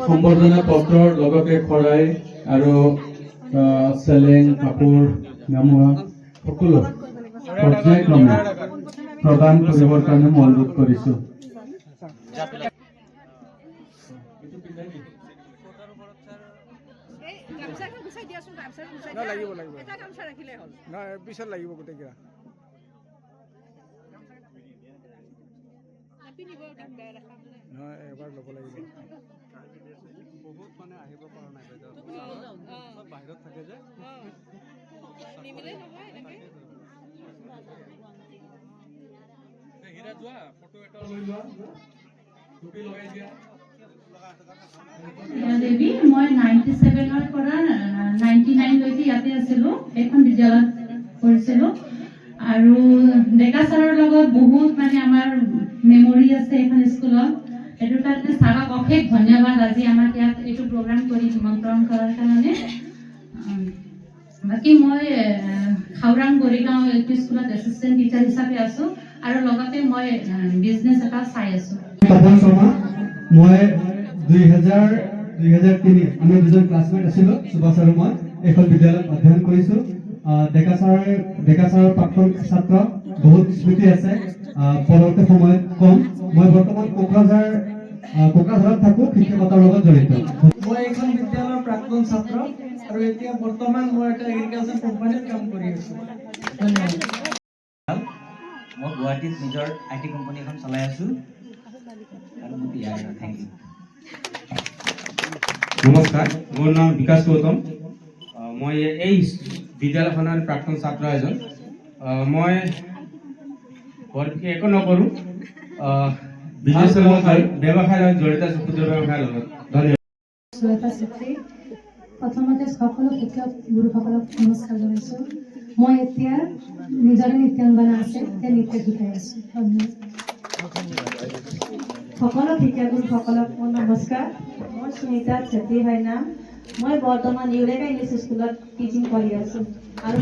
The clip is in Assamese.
সম্বৰ্ধনা পত্ৰৰ লগতে শৰাই আৰু চেলেং কাপোৰ গামোচা সকলো পৰ্যায়ক্ৰমে প্ৰদান কৰিবৰ কাৰণে মই অনুৰোধ কৰিছোঁ। পিছত লাগিব গোটেইকেইটা নহয় এবাৰ ল'ব লাগিব। বহুত মানে আহিব পৰা নাই বাহিৰত থাকে যে দেৱী মই 97ৰ পৰা 99 লৈকে ইয়াতে আছিলোঁ। এখন বিদ্যালয়ত পঢ়িছিলোঁ আৰু ডেকা ছাৰৰ লগত বহুত মানে আমাৰ মেমৰি আছে এখন স্কুলত। সেইটো কাৰণে ছাৰক অশেষ ধন্যবাদ আজি আমাক ইয়াত এইটো প্ৰগ্ৰাম কৰি নিমন্ত্ৰণ কৰাৰ কাৰণে। বাকী মই খাওৰাং গৰিগাঁও এল পি স্কুলত এছিষ্টেণ্ট টিচাৰ হিচাপে আছোঁ আৰু লগতে মই বিজনেছ এটা চাই আছোঁ। তপন শৰ্মা, মই 2003 আমি দুজন ক্লাছমেট আছিলোঁ। সুভাষ আৰু মই এইখন বিদ্যালয়ত অধ্যয়ন কৰিছোঁ। ডেকা ছাৰৰ প্ৰাক্তন ছাত্ৰ, বহুত স্মৃতি আছে। পৰৱৰ্তী সময়ত কম। মই বৰ্তমান কোকৰাঝাৰত থাকোঁ, শিক্ষকতাৰ লগত জড়িত। মই এইখন বিদ্যালয়ৰ প্ৰাক্তন ছাত্ৰ আৰু এতিয়া বৰ্তমান মই এটা এগ্ৰিকালচাৰ কোম্পানীত কাম কৰি আছোঁ। ধন্যবাদ। মই গুৱাহাটীত নিজৰ IT কোম্পানী এখন চলাই আছোঁ আৰু মই থেংক ইউ। নমস্কাৰ, মোৰ নাম বিকাশ গৌতম। মই এই বিদ্যালয়খনৰ প্ৰাক্তন ছাত্ৰ এজন। মই বৰ বিশেষ একো নকৰোঁ, ব্যৱসায়ৰ লগত জড়িত আছোঁ, ক্ষুদ্ৰ ব্যৱসায়ৰ লগত। ধন্যবাদ। প্ৰথমতে সকলো শিক্ষক গুৰুসকলক নমস্কাৰ জনাইছোঁ। মই এতিয়া নিজৰে নৃত্যাংগনা আছে, এতিয়া নৃত্য শিকাই আছোঁ। ধন্যবাদ। সকলো শিক্ষাগুৰুসকলক মোৰ নমস্কাৰ। মই সুনিতা চেত্ৰী হয় নাম। মই বৰ্তমান ইউৰেকা ইংলিছ স্কুলত টিচিং কৰি আছোঁ আৰু